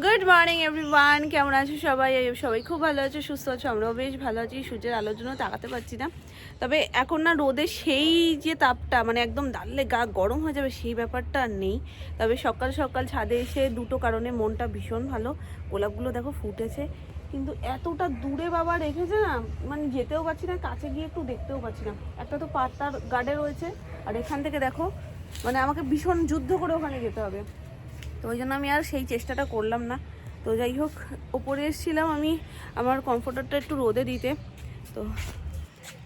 Good morning everyone, কেমন আছো সবাই? সবাই খুব ভালো আছো, সুস্থ আছো, আমরাও বেশ ভালো আছি। সূর্যের আলোর জন্য তাকাতে পারছি না, তবে এখন না রোদে সেই যে তাপটা মানে একদম দাঁড়লে গা গরম হয়ে যাবে সেই ব্যাপারটা আর নেই। তবে সকাল সকাল ছাদে এসে দুটো কারণে মনটা ভীষণ ভালো। গোলাপগুলো দেখো ফুটেছে, কিন্তু এতটা দূরে বাবা রেখেছে না, মানে যেতেও পারছি না, কাছে গিয়ে একটু দেখতেও পাচ্ছি না। একটা তো পাতার গার্ডে রয়েছে, আর এখান থেকে দেখো মানে আমাকে ভীষণ যুদ্ধ করে ওখানে যেতে হবে। তো ওই জন্য আমি আর সেই চেষ্টাটা করলাম না। তো যাই হোক, ওপরে এসেছিলাম আমি আমার কমফোর্টারটা একটু রোদে দিতে, তো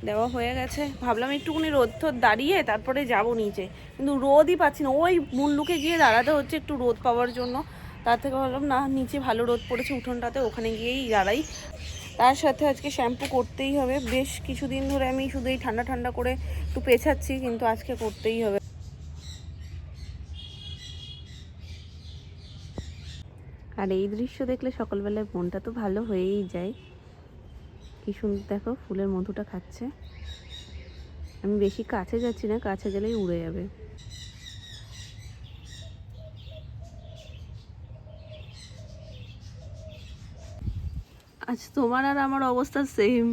দেওয়া হয়ে গেছে। ভাবলাম একটুখানি রোদ থোদ দাঁড়িয়ে তারপরে যাব নিচে, কিন্তু রোদই পাচ্ছি না। ওই মুল্লুকে গিয়ে দাঁড়াতে হচ্ছে একটু রোদ পাওয়ার জন্য। তার থেকে ভাবলাম না, নিচে ভালো রোদ পড়েছে উঠোনটাতে, ওখানে গিয়েই দাঁড়াই। তার সাথে আজকে শ্যাম্পু করতেই হবে। বেশ কিছুদিন ধরে আমি শুধু এই ঠান্ডা ঠান্ডা করে একটু পেছাচ্ছি, কিন্তু আজকে করতেই হবে। আর এই দৃশ্য দেখলে সকালবেলায় মনটা তো ভালো হয়েই যায়। কি সুন্দর দেখো, ফুলের মধুটা খাচ্ছে। আমি বেশি কাছে যাচ্ছি না, কাছে গেলেই উড়ে যাবে। আজ তোমার আর আমার অবস্থা সেম।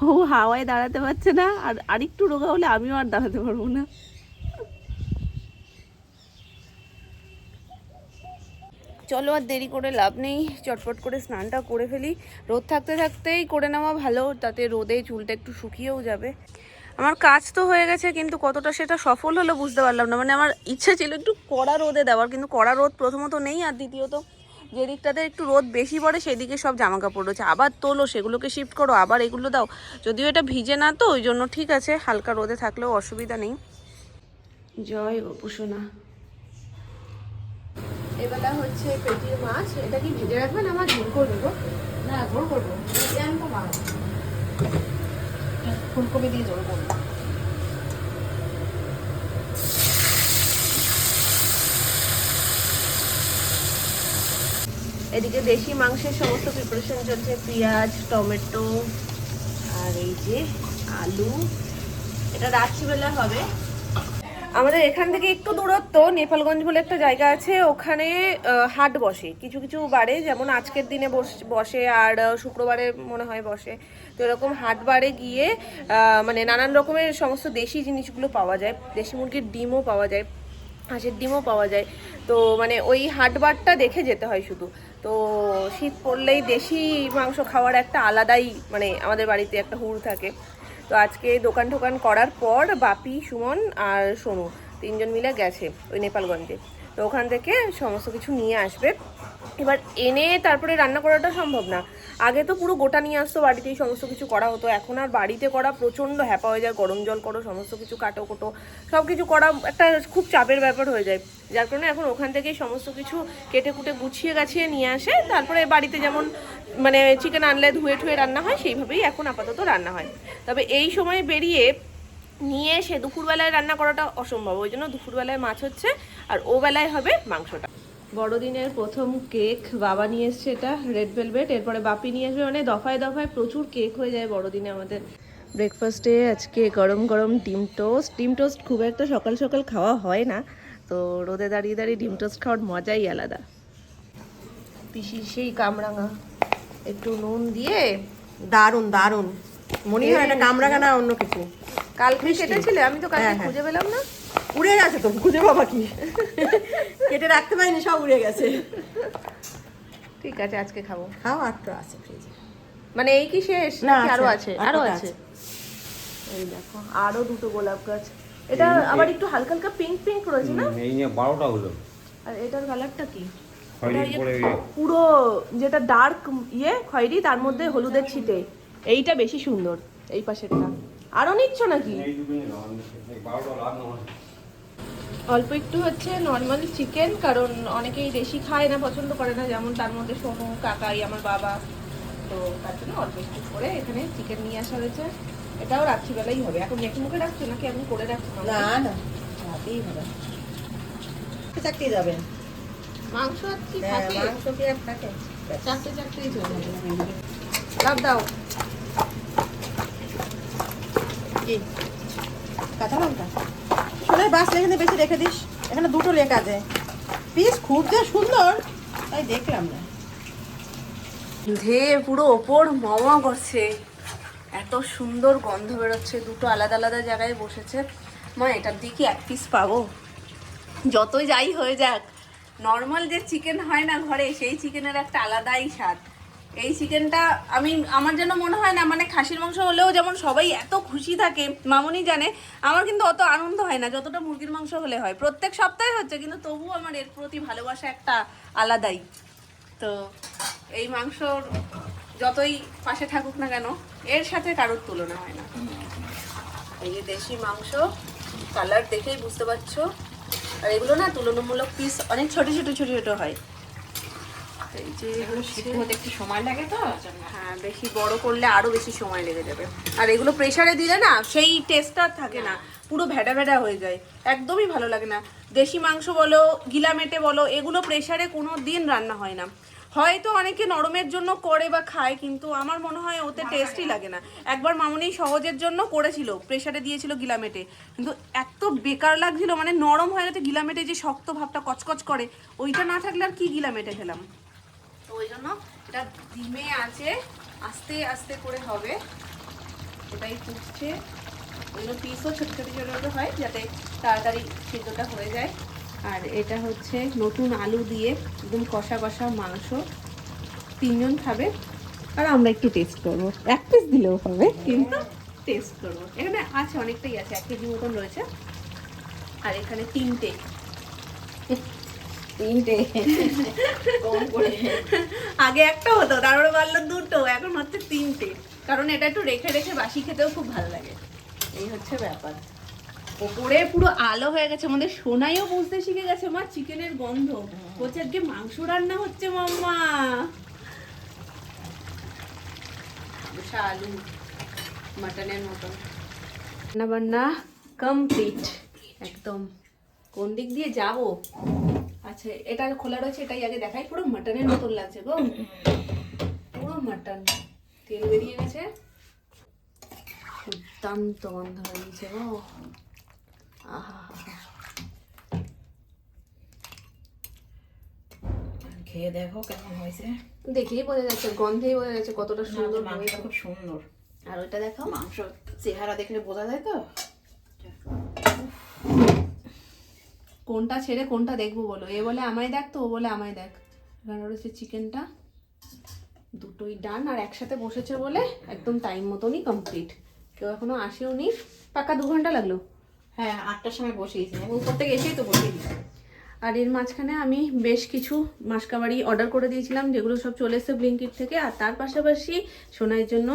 ও হাওয়ায় দাঁড়াতে পারছে না, আর আরেকটু রোগা হলে আমিও আর দাঁড়াতে পারবো না। চলো আর দেরি করে লাভ নেই, চটপট করে স্নানটা করে ফেলি। রোদ থাকতে থাকতেই করে নেওয়া ভালো, তাতে রোদে চুলটা একটু শুকিয়েও যাবে। আমার কাজ তো হয়ে গেছে, কিন্তু কতটা সেটা সফল হলো বুঝতে পারলাম না। মানে আমার ইচ্ছা ছিল একটু কড়া রোদে দেওয়ার, কিন্তু কড়া রোদ প্রথমত নেই, আর দ্বিতীয়ত যে দিকটাতে একটু রোদ বেশি পড়ে সেদিকে সব জামা কাপড় রয়েছে। আবার তোলো, সেগুলোকে শিফট করো, আবার এগুলো দাও। যদিও এটা ভিজে না, তো ওই জন্য ঠিক আছে, হালকা রোদে থাকলেও অসুবিধা নেই। জয় গোপুসোনা। এবেলা হচ্ছে পেটির মাছ। এটা কি ভেজে রাখবেন? আমার ঝোল করবে গো? না, ঝোল করবো। জ্যান্ত মাছ, ফুলকপি দিয়ে ঝোল করবো। এদিকে দেশি মাংসের সমস্ত প্রিপারেশন চলছে। পেঁয়াজ, টমেটো, আর এই যে আলু। এটা রাত্রিবেলা হবে। আমাদের এখান থেকে একটু দূরত্ব, নেপালগঞ্জ বলে একটা জায়গা আছে, ওখানে হাট বসে কিছু কিছু বারে, যেমন আজকের দিনে বসে, আর শুক্রবারে মনে হয় বসে। তো এরকম হাট বারে গিয়ে মানে নানান রকমের সমস্ত দেশি জিনিসগুলো পাওয়া যায়। দেশি মুরগির ডিমও পাওয়া যায়, হাঁসের ডিমও পাওয়া যায়। তো মানে ওই হাট বারটা দেখে যেতে হয় শুধু। তো শীত পড়লেই দেশি মাংস খাওয়ার একটা আলাদাই মানে আমাদের বাড়িতে একটা হুড় থাকে। তো আজকে দোকান টোকান করার পর বাপি, সুমন আর সোনু তিনজন মিলে গেছে ওই নেপালগঞ্জে। তো ওখান থেকে সমস্ত কিছু নিয়ে আসবে। এবার এনে তারপরে রান্না করাটা সম্ভব না। আগে তো পুরো গোটা নিয়ে আসতো, বাড়িতেই সমস্ত কিছু করা হতো। এখন আর বাড়িতে করা প্রচণ্ড হ্যাপা হয়ে যায়, গরম জল করো, সমস্ত কিছু কাটো কোটো, সব কিছু করা একটা খুব চাপের ব্যাপার হয়ে যায়। যার কারণে এখন ওখান থেকেই সমস্ত কিছু কেটে কুটে গুছিয়ে গাছিয়ে নিয়ে আসে। তারপরে বাড়িতে যেমন মানে চিকেন আনলে ধুয়ে ঠুয়ে রান্না হয়, সেইভাবেই এখন আপাতত রান্না হয়। তবে এই সময় বেরিয়ে নিয়ে এসে দুপুরবেলায় রান্না করাটা অসম্ভব, ওই জন্য দুপুরবেলায় মাছ হচ্ছে, আর ও বেলায় হবে মাংসটা। বড়দিনের প্রথম কেক বাবা নিয়ে এসছে, এটা রেড ভেলভেট। এরপরে বাপি নিয়ে আসবে, মানে দফায় দফায় প্রচুর কেক হয়ে যায় বড়দিনে আমাদের। ব্রেকফাস্টে আজকে গরম গরম ডিম টোস্ট। ডিম টোস্ট খুব একটা সকাল সকাল খাওয়া হয় না, তো রোদে দাঁড়িয়ে দাঁড়িয়ে ডিম টোস্ট খাওয়ার মজাই আলাদা। পিসির সেই কামরাঙা, একটু নুন দিয়ে দারুন দারুন মনে হয় এটা কামরাঙা না অন্য কিছু। কালকে কেটেছিলে? আমি তো কালকে খুঁজে পেলাম না। উড়ে গেছে তো, খুঁজে পাবা কি? কেটে রাখতে পারিনি, সব উড়ে গেছে। ঠিক আছে, আজকে খাবো। খাও, আর তো আছে ফ্রিজে। মানে এই কি শেষ না, নাকি আরো আছে? আরো আছে। এই দেখো আরো দুটো গোলাপ গাছ। এটা আবার একটু হালকা হালকা পিঙ্ক পিঙ্ক রয়েছে না? এই নিয়ে 12টা হলো। আর এটার কালারটা কি? পরে পুরো যেটা ডার্ক খয়েরি, তার মধ্যে হলুদের ছিটে, এইটা বেশি সুন্দর। এই পাশেরটা আরো নিচ্ছ নাকি? এই দুটো নিয়ে নাও, এই 12টা লাগ না। অল্প একটু হচ্ছে নর্মাল চিকেন, কারণ অনেকেই দেশি খায় না, পছন্দ করে না, যেমন তার মধ্যে সোনু, কাকাই, আমার বাবা। তো তার জন্য অল্প একটু করে এখানে চিকেন নিয়ে আসা হয়েছে। এটাও রাত্রিবেলাই হবে। এখন মেখে মুখে রাখছো নাকি এখন করে রাখছো? না না, রাতেই হবে। চাকরি যাবে মাংস আর কি থাকে? মাংস কি আর থাকে? চারটেই চলে যাবে। লাভ দাও। কি কাঁচা লঙ্কা শোনে বাস এখানে বেশি রেখে দিস, এখানে দুটো লেখা আছে। পিস খুব যে সুন্দর তাই দেখলাম না। ধেয়ে পুরো ওপর মমা করছে, এত সুন্দর গন্ধ বেরোচ্ছে। দুটো আলাদা আলাদা জায়গায় বসেছে। মা এটার দিয়ে কি এক পিস পাবো? যতই যাই হয়ে যাক, নর্মাল যে চিকেন হয় না ঘরে, সেই চিকেনের একটা আলাদাই স্বাদ। এই চিকেনটা আমার যেন মনে হয় না, মানে খাসির মাংস হলেও যেমন সবাই এত খুশি থাকে, মামনি জানে, আমার কিন্তু অত আনন্দ হয় না যতটা মুরগির মাংস হলে হয়। প্রত্যেক সপ্তাহে হচ্ছে, কিন্তু তবুও আমার এর প্রতি ভালোবাসা একটা আলাদাই। তো এই মাংসর যতই পাশে থাকুক না কেন, এর সাথে কারোর তুলনা হয় না। এই যে দেশি মাংস, কালার দেখেই বুঝতে পারছো। আর এগুলো না তুলনামূলক পিস অনেক ছোট ছোট ছোট ছোট হয়। এই যে সিদ্ধ হতে একটু সময় লাগে তো, হ্যাঁ, বেশি বড় করলে আরো বেশি সময় লেগে যাবে। আর এগুলো প্রেসারে দিলে না সেই টেস্টটা থাকে না, পুরো ভেড়া ভেড়া হয়ে যায়, একদমই ভালো লাগে না। দেশি মাংস বলো, গিলামেটে বলো, এগুলো প্রেসারে কোনো দিন রান্না হয় না। হয়তো অনেকে নরমের জন্য করে বা খায়, কিন্তু আমার মনে হয় ওতে টেস্টই লাগে না। একবার মামনি সহজের জন্য করেছিল, প্রেসারে দিয়েছিল গিলামেটে, কিন্তু এত বেকার লাগছিল, মানে নরম হয়ে গেছে। গিলামেটে যে শক্ত ভাবটা কচকচ করে, ওইটা না থাকলে আর কি গিলামেটে খেলাম। তো ওই জন্য এটা ডিমে আছে, আস্তে আস্তে করে হবে, ওটাই ফুটছে। ওই জন্য পিসও ছোটো ছোটো ছোটো ছোটো হয়, যাতে তাড়াতাড়ি সিদ্ধটা হয়ে যায়। আর এটা হচ্ছে নতুন আলু দিয়ে একদম কষা কষা মাংস, 3 জন খাবে, আর আমরা একটু টেস্ট করবো। 1 পিস দিলেও হবে, কিন্তু টেস্ট করবো। এখানে আছে অনেকটাই আছে, 1 কেজি মতন রয়েছে। আর এখানে 3টে কম করে। আগে একটা হতো, তারপরে বাড়লো 2টো, এখন হচ্ছে 3টে, কারণ এটা একটু রেখে রেখে বাসি খেতেও খুব ভালো লাগে। এই হচ্ছে ব্যাপার। ওপরে পুরো আলো হয়ে গেছে, আমাদের সোনাইও বুঝতে শিখে গেছে মা চিকেনের গন্ধ। বলছে আজকে মাংস রান্না হচ্ছে মাম্মা। আলু মাটনের মতন রান্না বান্না কমপ্লিট একদম। কোন দিক দিয়ে যাব? আচ্ছা, এটা খোলা রয়েছে, এটাই আগে দেখাই। পুরো মাটনের মতন লাগছে গো, পুরো মাটন। তেল বেরিয়ে গেছে, দুর্দান্ত গন্ধ হয়েছে গো। আহা, খেয়ে দেখো কেমন হয়েছে। দেখলেই বোঝা যাচ্ছে, গন্ধেই বোঝা যাচ্ছে কতটা সুন্দর মাংসটা হয়েছে। খুব সুন্দর। আর ওইটা দেখাও, মাংস চেহারা দেখলে বোঝা যায় তো কোনটা ছেড়ে কোনটা দেখবো বলো। এ বলে আমায় দেখ, তো ও বলে আমায় দেখ। এখানে রয়েছে চিকেনটা, দুটোই ডান, আর একসাথে বসেছে বলে একদম টাইম মতনই কমপ্লিট। কেউ এখনো আসেও নি, পাক্কা 2 ঘন্টা লাগলো। হ্যাঁ, 8টার সময় বসিয়েছি, আমি উপর থেকে এসেই তো বসিয়ে দিই। আর এর মাঝখানে আমি বেশ কিছু মাসকাবাড়ি অর্ডার করে দিয়েছিলাম, যেগুলো সব চলে এসেছে ব্লিঙ্কিট থেকে। আর তার পাশাপাশি সোনাইয়ের জন্য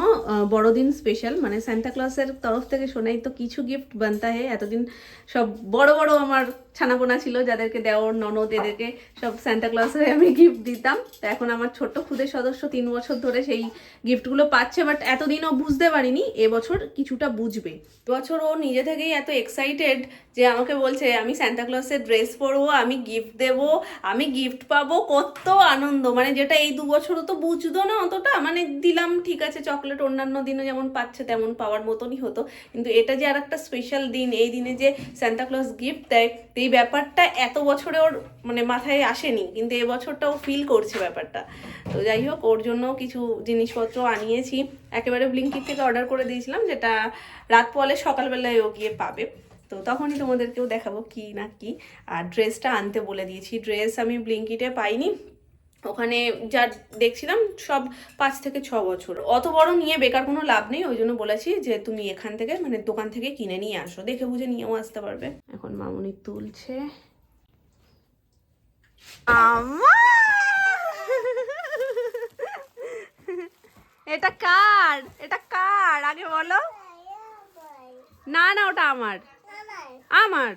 বড়দিন স্পেশাল, মানে সান্তা ক্লজের তরফ থেকে সোনাই তো কিছু গিফট বানতা হে। এতদিন সব বড় বড় আমার ছানাপোনা ছিল, যাদেরকে দেওর ননদ এদেরকে সব সান্তা ক্লজে আমি গিফট দিতাম। তো এখন আমার ছোট্ট খুদের সদস্য 3 বছর ধরে সেই গিফটগুলো পাচ্ছে, বাট এতদিনও বুঝতে পারিনি। এবছর কিছুটা বুঝবে। এবছর ও নিজে থেকেই এত এক্সাইটেড যে আমাকে বলছে আমি সান্তা ক্লজের ড্রেস পরবো, আমি গিফট দেবো, আমি গিফট পাবো। কত আনন্দ, মানে যেটা এই 2 বছরও তো বুঝতো না অতটা। মানে দিলাম ঠিক আছে, চকলেট অন্যান্য দিনে যেমন পাচ্ছে তেমন পাওয়ার মতনই হতো, কিন্তু এটা যে আর একটা স্পেশাল দিন, এই দিনে যে সান্তা ক্লজ গিফট দেয়, এই ব্যাপারটা এত বছরে ওর মানে মাথায় আসেনি, কিন্তু এবছরটা ও ফিল করছে ব্যাপারটা। তো যাই হোক, ওর জন্য কিছু জিনিসপত্র আনিয়েছি, একেবারে ব্লিঙ্কিট থেকে অর্ডার করে দিয়েছিলাম, যেটা রাত পোয়ালে সকালবেলায় ও গিয়ে পাবে। তো তখনই তোমাদেরকেও দেখাবো কি না কি। আর ড্রেসটা আনতে বলে দিয়েছি, ড্রেস আমি ব্লিঙ্কিটে পাইনি, ওখানে যা দেখছিলাম সব 5 থেকে 6 বছর। অত বড় নিয়ে বেকার কোনো লাভ নেই, ওই জন্য বলেছি যে তুমি এখান থেকে মানে দোকান থেকে কিনে নিয়ে আসো, দেখে বুঝে নিয়েও আসতে পারবে। এখন মামুনি তুলছে। এটা কার? এটা কার আগে বলো। না না, ওটা আমার, আমার,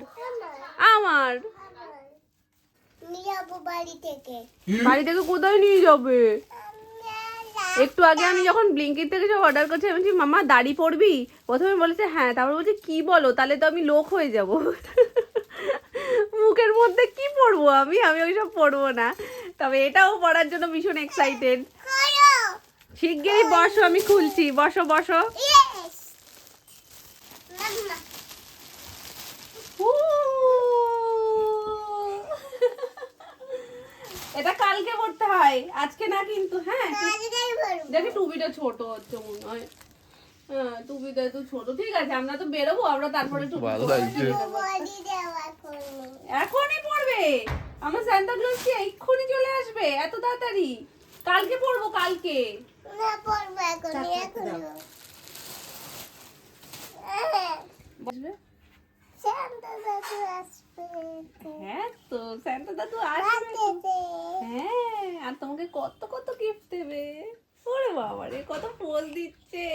আমার। বাড়ি থেকে কোথায় নিয়ে যাবে? একটু আগে আমি যখন ব্লিঙ্কিট থেকে সব অর্ডার করছি, আমি বলছি মামা দাড়ি পড়বি? প্রথমে বলেছে হ্যাঁ, তারপর বলছে কি বলো, তাহলে তো আমি লোক হয়ে যাব। মুখের মধ্যে কি পরবো আমি ওইসব পরবো না, তবে এটাও পরার জন্য ভীষণ এক্সাইটেড। শিগগিরই বসো, আমি খুলছি, বসো বসো। এটা কালকে পড়তে হয়, আজকে না কিন্তু। হ্যাঁ, দেখে টুপিটা ছোট হচ্ছে মনে হয়। হ্যাঁ টুপিটা তো ছোট, ঠিক আছে আমরা তো বেরোবো, আমরা তারপরে টুপি ভালো পরে লাগছে। বেরিয়ে যাবো। এখনই পড়বে? আমার সান্তা ক্লজ কি এক্ষুনি চলে আসবে এত তাড়াতাড়ি? কালকে পড়বো, কালকে বুঝবে? হ্যাঁ তো সান্তা দাদু আসবে তো। হ্যাঁ আর তোমাকে কত কত গিফট দেবে। ওরে বাবা রে কত পোজ দিচ্ছে।